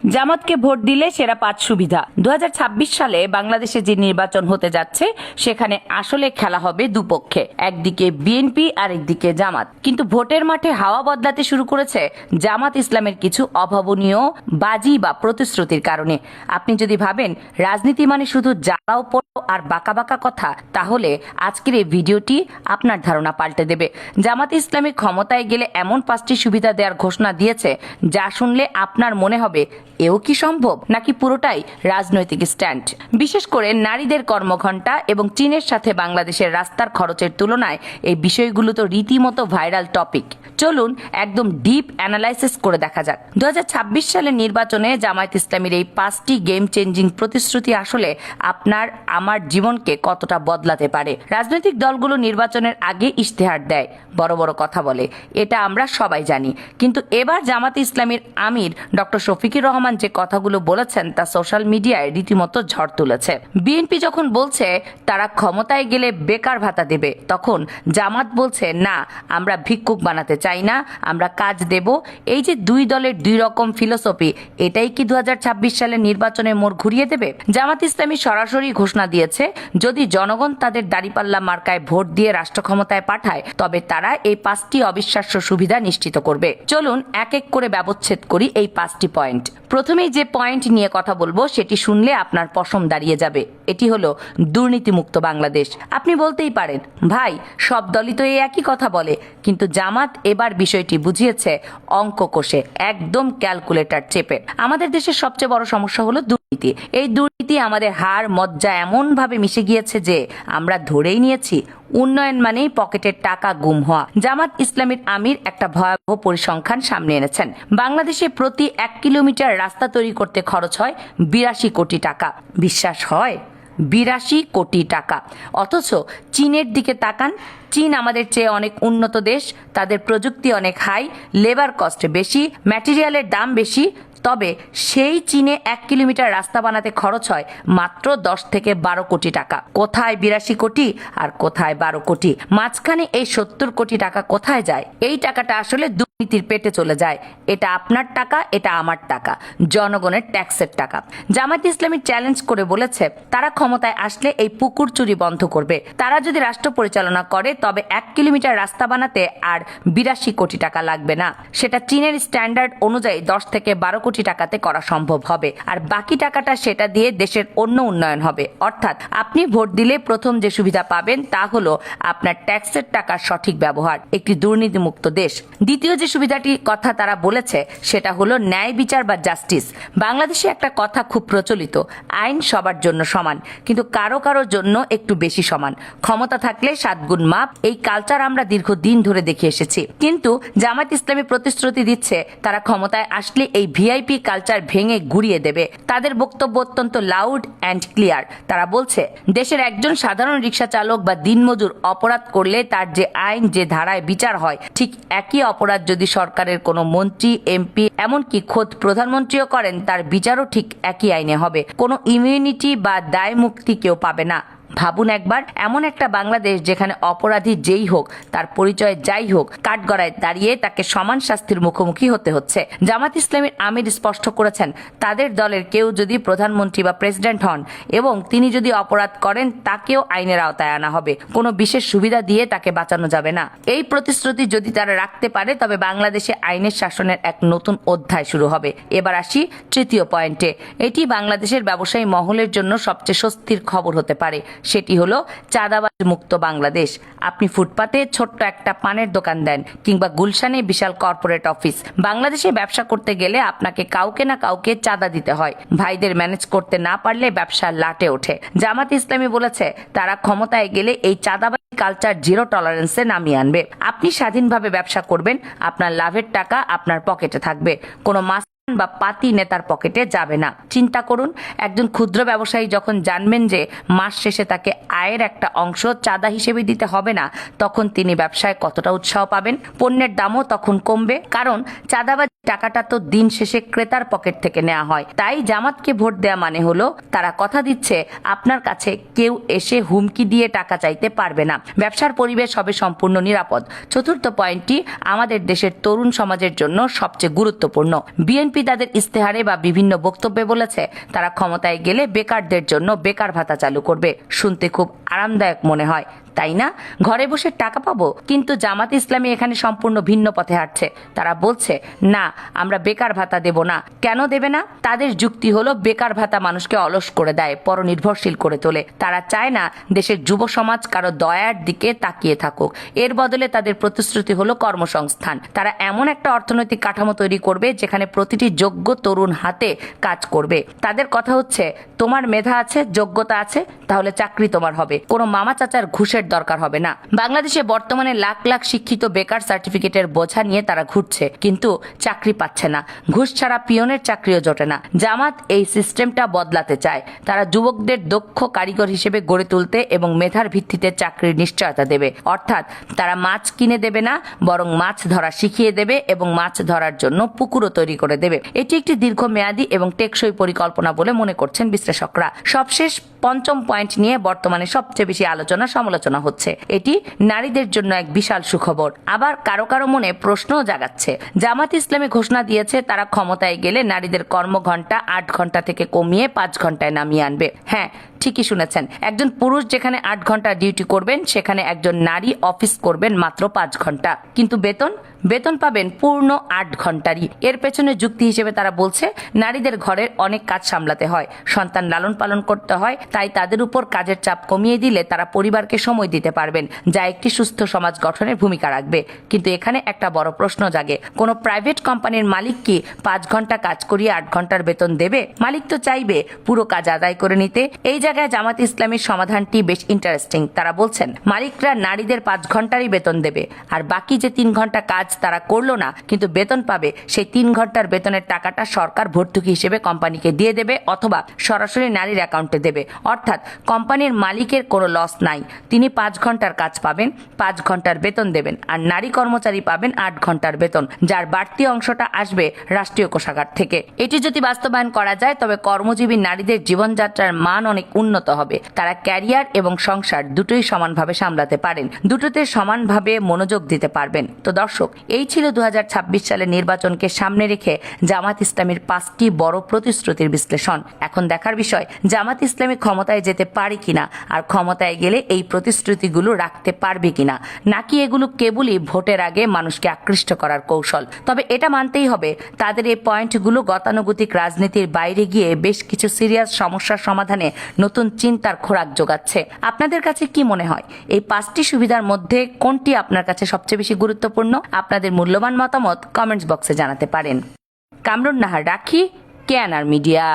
জামাতকে ভোট দিলে সেরা 5 সুবিধা। 2026 সালে বাংলাদেশে যে নির্বাচন হতে যাচ্ছে সেখানে আসলে খেলা হবে দুপক্ষে, একদিকে বিএনপি আর একদিকে জামাত। কিন্তু ভোটের মাঠে হাওয়া বদলাতে শুরু করেছে জামাত ইসলামের কিছু অভাবনীয় বাজি বা প্রতিশ্রুতির কারণে। আপনি যদি ভাবেন রাজনীতি মানে শুধু জ্বালাও পোড়াও আর বাঁকা বাঁকা কথা, তাহলে আজকের এই ভিডিওটি আপনার ধারণা পাল্টে দেবে। জামাত ইসলামী ক্ষমতায় গেলে এমন 5টি সুবিধা দেওয়ার ঘোষণা দিয়েছে যা শুনলে আপনার মনে হবে এও কি সম্ভব, নাকি পুরোটাই রাজনৈতিক স্ট্যান্ড। বিশেষ করে নারীদের কর্মঘণ্টা এবং চীনের সাথে বাংলাদেশের রাস্তার খরচের তুলনায় এই বিষয়গুলো তো রীতিমতো ভাইরাল টপিক। চলুন একদম ডিপ অ্যানালাইসিস করে দেখা যাক 2026 সালের নির্বাচনে জামায়াত ইসলামীর এই 5টি গেম চেঞ্জিং প্রতিশ্রুতি আসলে আপনার আমার জীবনকে কতটা বদলাতে পারে। রাজনৈতিক দলগুলো নির্বাচনের আগে ইশতেহার দেয়, বড় বড় কথা বলে, এটা আমরা সবাই জানি। কিন্তু এবার জামাত ইসলামীর আমির ডক্টর শফিকুর রহমান যে কথাগুলো বলেছেন তা সোশ্যাল মিডিয়ায় রীতিমতো ঝড় তুলেছে। বিএনপি যখন বলছে তারা ক্ষমতায় গেলে বেকার ভাতা দেবে, তখন জামাত বলছে না, আমরা ভিক্ষুক বানাতে চাই না, আমরা কাজ দেব। এই যে দুই দলের দুই রকম ফিলোসফি, এটাই কি 2026 সালের নির্বাচনে মোড় ঘুরিয়ে দেবে? জামাত ইসলামী সরাসরি ঘোষণা দিয়েছে যদি জনগণ তাদের দাঁড়িপাল্লা মার্কায় ভোট দিয়ে রাষ্ট্র ক্ষমতায় পাঠায় তবে তারা এই 5টি অবিশ্বাস্য সুবিধা নিশ্চিত করবে। চলুন এক এক করে ব্যবচ্ছেদ করি এই 5টি পয়েন্ট। প্রথমেই যে পয়েন্ট নিয়ে কথা বলবো সেটি শুনলে আপনার পশম দাঁড়িয়ে যাবে। এটি হলো দুর্নীতিমুক্ত বাংলাদেশ। আপনি বলতেই পারেন ভাই সব দলই তো এই একই কথা বলে, কিন্তু জামাত এবার বিষয়টি বুঝিয়েছে অঙ্ক কষে, একদম ক্যালকুলেটর চেপে। আমাদের দেশের সবচেয়ে বড় সমস্যা হলো দুর্নীতি। এই দুর্নীতি আমাদের হাড় মজ্জা এমন ভাবে মিশে গিয়েছে যে আমরা ধরেই নিয়েছি উন্নয়ন মানেই পকেটের টাকা গুম হওয়া। জামাত ইসলামীর আমির একটা ভয়াবহ পরিসংখ্যান সামনে এনেছেন। বাংলাদেশে প্রতি 1 কিলোমিটার রাস্তা তৈরি করতে খরচ হয় 82 কোটি টাকা। বিশ্বাস হয়? 82 কোটি টাকা। অথচ চীনের দিকে তাকান, চীন আমাদের চেয়ে অনেক উন্নত দেশ, তাদের প্রযুক্তি অনেক হাই, লেবার কস্ট বেশি, ম্যাটেরিয়ালের দাম বেশি, তবে সেই চীনে 1 কিলোমিটার রাস্তা বানাতে খরচ হয় মাত্র 10 থেকে 12 কোটি টাকা। কোথায় 82 কোটি আর কোথায় 12 কোটি? মাঝখানে এই 70 কোটি টাকা কোথায় যায়? এই টাকাটা আসলে দুর্নীতির পেটে চলে যায়। এটা আপনার টাকা, এটা আমার টাকা, জনগণের ট্যাক্সের টাকা। জামায়াত ইসলামী চ্যালেঞ্জ করে বলেছে তারা ক্ষমতায় আসলে এই পুকুর চুরি বন্ধ করবে। তারা যদি রাষ্ট্র পরিচালনা করে তবে 1 কিলোমিটার রাস্তা বানাতে আর 82 কোটি টাকা লাগবে না। সেটা চীনের স্ট্যান্ডার্ড অনুযায়ী 10 থেকে 12 কোটি টাকাতে করা সম্ভব হবে। আর বাকি টাকাটা সেটা দিয়ে দেশের অন্য উন্নয়ন হবে। অর্থাৎ আপনি ভোট দিলে প্রথম যে সুবিধা পাবেন তা হলো আপনার ট্যাক্সের টাকার সঠিক ব্যবহার, একটি দুর্নীতিমুক্ত দেশ। দ্বিতীয় যে সুবিধাটির কথা তারা বলেছে সেটা হলো ন্যায় বিচার বা জাস্টিস। বাংলাদেশে একটা কথা খুব প্রচলিত, আইন সবার জন্য সমান, কিন্তু কারো কারোর জন্য একটু বেশি সমান। ক্ষমতা থাকলে 7 গুণ মাপ, এই কালচার আমরা দীর্ঘদিন ধরে দেখে এসেছি। কিন্তু জামায়াত ইসলামী প্রতিশ্রুতি দিচ্ছে তারা ক্ষমতায় আসলে এই ভিআইপি কালচার ভেঙে গুড়িয়ে দেবে। তাদের বক্তব্য অত্যন্ত লাউড অ্যান্ড ক্লিয়ার। তারা বলছে দেশের একজন সাধারণ রিক্সা চালক বা দিনমজুর অপরাধ করলে তার যে আইন, যে ধারায় বিচার হয়, ঠিক একই অপরাধ যদি সরকারের কোনো মন্ত্রী, এমপি, এমনকি খোদ প্রধানমন্ত্রীও করেন তার বিচারও ঠিক একই আইনে হবে। কোনো ইমিউনিটি বা দায় মুক্তি কেউ পাবে না। ভাবুন একবার, এমন একটা বাংলাদেশ যেখানে অপরাধী যেই হোক, তার পরিচয় যাই হোক, কাঠগড়ায় দাঁড়িয়ে তাকে সমান শাস্তির মুখোমুখি হতে হচ্ছে। জামাত ইসলামীর আমির স্পষ্ট করেছেন তাদের দলের কেউ যদি প্রধানমন্ত্রী বা প্রেসিডেন্ট হন এবং তিনি যদি অপরাধ করেন তাকেও আইনের আওতায় আনা হবে। কোনো বিশেষ সুবিধা দিয়ে তাকে বাঁচানো যাবে না। এই প্রতিশ্রুতি যদি তারা রাখতে পারে তবে বাংলাদেশে আইনের শাসনের এক নতুন অধ্যায় শুরু হবে। এবার আসি তৃতীয় পয়েন্টে। এটি বাংলাদেশের ব্যবসায়ী মহলের জন্য সবচেয়ে স্বস্তির খবর হতে পারে। সেটি হলো চাঁদাবাজ মুক্ত বাংলাদেশ। আপনি ফুটপাতে ছোট্ট একটা পানের দোকান দেন কিংবা গুলশানে বিশাল কর্পোরেট অফিস, বাংলাদেশে ব্যবসা করতে গেলে আপনাকে কাউকে না কাউকে চাঁদা দিতে হয়। ভাইদের ম্যানেজ করতে না পারলে ব্যবসা লাটে ওঠে। জামাত ইসলামী বলেছে তারা ক্ষমতায় গেলে এই চাঁদাবাজ কালচার জিরো টলারেন্সে নামিয়ে আনবে। আপনি স্বাধীনভাবে ব্যবসা করবেন, আপনার লাভের টাকা আপনার পকেটে থাকবে, কোনো মাস বা পাতি নেতার পকেটে যাবে না। চিন্তা করুন, একজন ক্ষুদ্র ব্যবসায়ী যখন জানবেন যে মাস শেষে তাকে আয়ের একটা অংশ চাঁদা হিসেবে দিতে হবে না, তখন তিনি ব্যবসায় কতটা উৎসাহ পাবেন। পণ্যের দামও তখন কমবে, কারণ চাঁদাবাজি টাকাটা তো দিন শেষে ক্রেতার পকেট থেকে নেওয়া হয়। তাই জামাতকে ভোট দেয়া মানে হলো তারা কথা দিচ্ছে আপনার কাছে কেউ এসে হুমকি দিয়ে টাকা চাইতে পারবে না, ব্যবসার পরিবেশ হবে সম্পূর্ণ নিরাপদ। চতুর্থ পয়েন্টটি আমাদের দেশের তরুণ সমাজের জন্য সবচেয়ে গুরুত্বপূর্ণ। বিএনপি তাদের ইস্তেহারে বা বিভিন্ন বক্তব্যে বলেছে তারা ক্ষমতায় গেলে বেকারদের জন্য বেকার ভাতা চালু করবে। শুনতে খুব আরামদায়ক মনে হয়, তাই না? ঘরে বসে টাকা পাবো। কিন্তু জামাত ইসলামী এখানে সম্পূর্ণ ভিন্ন পথে হাঁটছে। তারা বলছে না, আমরা বেকার ভাতা দেব না। কেন দেবে না? তাদের যুক্তি হলো বেকার ভাতা মানুষকে অলস করে দেয়, পরনির্ভরশীল করে তোলে। তারা চায় না দেশের যুব সমাজ কারো দয়ার দিকে তাকিয়ে থাকুক। এর বদলে তাদের প্রতিশ্রুতি হলো কর্মসংস্থান। তারা এমন একটা অর্থনৈতিক কাঠামো তৈরি করবে যেখানে প্রতিটি যোগ্য তরুণ হাতে কাজ করবে। তাদের কথা হচ্ছে তোমার মেধা আছে, যোগ্যতা আছে, তাহলে চাকরি তোমার হবে। কোনো মামা চাচার ঘুষের দরকার হবে না। বাংলাদেশে বর্তমানে লাখ লাখ শিক্ষিত বেকার সার্টিফিকেটের বোঝা নিয়ে তারা ঘুরছে, কিন্তু চাকরি পাচ্ছে না। ঘুষ ছাড়া পিয়নের চাকরিও জোটে না। জামাত এই সিস্টেমটা বদলাতে চায়। তারা যুবকদের দক্ষ কারিগর হিসেবে গড়ে তুলতে এবং মেধার ভিত্তিতে চাকরির নিশ্চয়তা দেবে। অর্থাৎ তারা মাছ কিনে দেবে না, বরং মাছ ধরা শিখিয়ে দেবে এবং মাছ ধরার জন্য পুকুরও তৈরি করে দেবে। এটি একটি দীর্ঘমেয়াদী এবং টেকসই পরিকল্পনা বলে মনে করছেন বিশ্লেষকরা। সবশেষ পঞ্চম পয়েন্ট নিয়ে বর্তমানে সবচেয়ে বেশি আলোচনা সমালোচনা হচ্ছে। এটি নারীদের জন্য এক বিশাল সুখবর। আবার কারো কারো মনে প্রশ্নও জাগাচ্ছে। জামাত ইসলামী ঘোষণা দিয়েছে তারা ক্ষমতায় গেলে নারীদের কর্মঘণ্টা 8 ঘন্টা থেকে কমিয়ে 5 ঘন্টায় নামিয়ে আনবে। হ্যাঁ, ঠিকই শুনেছেন। একজন পুরুষ যেখানে 8 ঘন্টা ডিউটি করবেন, সেখানে একজন নারী অফিস করবেন মাত্র 5 ঘন্টা। কিন্তু বেতন পাবেন পূর্ণ 8 ঘন্টারই। এর পেছনে যুক্তি হিসেবে তারা বলছে নারীদের ঘরের অনেক কাজ সামলাতে হয়, সন্তান লালন পালন করতে হয়, তাই তাদের উপর কাজের চাপ কমিয়ে দিলে তারা পরিবারকে সময় দিতে পারবেন, যা একটি সুস্থ সমাজ গঠনের ভূমিকা রাখবে। কিন্তু এখানে একটা বড় প্রশ্ন জাগে, কোনো প্রাইভেট কোম্পানির মালিক কি 5 ঘন্টা কাজ করিয়ে 8 ঘন্টার বেতন দেবে? মালিক তো চাইবে পুরো কাজ আদায় করে নিতে। এই জায়গায় জামাত ইসলামীর সমাধানটি বেশ ইন্টারেস্টিং। তারা বলছেন মালিকরা নারীদের 5 ঘন্টারই বেতন দেবে, আর বাকি যে 3 ঘন্টা কাজ তারা করলো না কিন্তু বেতন পাবে, সেই 3 ঘন্টার বেতনের টাকাটা সরকার ভর্তুকি হিসেবে কোম্পানিকে দিয়ে দেবে অথবা সরাসরি নারীর অ্যাকাউন্টে দেবে। অর্থাৎ কোম্পানির মালিকের কোনো লস নাই। তিনি 5 ঘন্টার কাজ পাবেন, 5 ঘন্টার বেতন দেবেন, আর নারী কর্মচারী পাবেন 8 ঘন্টার বেতন, যার বাড়তি অংশটা আসবে রাষ্ট্রীয় কোষাগার থেকে। এটি যদি বাস্তবায়ন করা যায় তবে কর্মজীবী নারীদের জীবনযাত্রার মান অনেক উন্নত হবে। তারা ক্যারিয়ার এবং সংসার দুটোই সমানভাবে সামলাতে পারেন, দুটোতে সমানভাবে মনোযোগ দিতে পারবেন। তো দর্শক, এই ছিল 2026 সালের নির্বাচনকে সামনে রেখে জামাত ইসলামীর 5টি বড় প্রতিশ্রুতির বিশ্লেষণ। এখন দেখার বিষয় জামাত ইসলামী ক্ষমতায় যেতে পারে কিনা, আর ক্ষমতায় গেলে এই প্রতিশ্রুতিগুলো রাখতে পারবে কিনা, নাকি এগুলো কেবলই ভোটের আগে মানুষকে আকৃষ্ট করার কৌশল। তবে এটা মানতেই হবে তাদের এই পয়েন্টগুলো গতানুগতিক রাজনীতির বাইরে গিয়ে বেশ কিছু সিরিয়াস সমস্যার সমাধানে নতুন চিন্তার খোরাক যোগাচ্ছে। আপনাদের কাছে কি মনে হয় এই 5টি সুবিধার মধ্যে কোনটি আপনার কাছে সবচেয়ে বেশি গুরুত্বপূর্ণ? আপনাদের মূল্যবান মতামত কমেন্টস বক্সে জানাতে পারেন। কামরুন নাহার রাখি, কেএনআর মিডিয়া।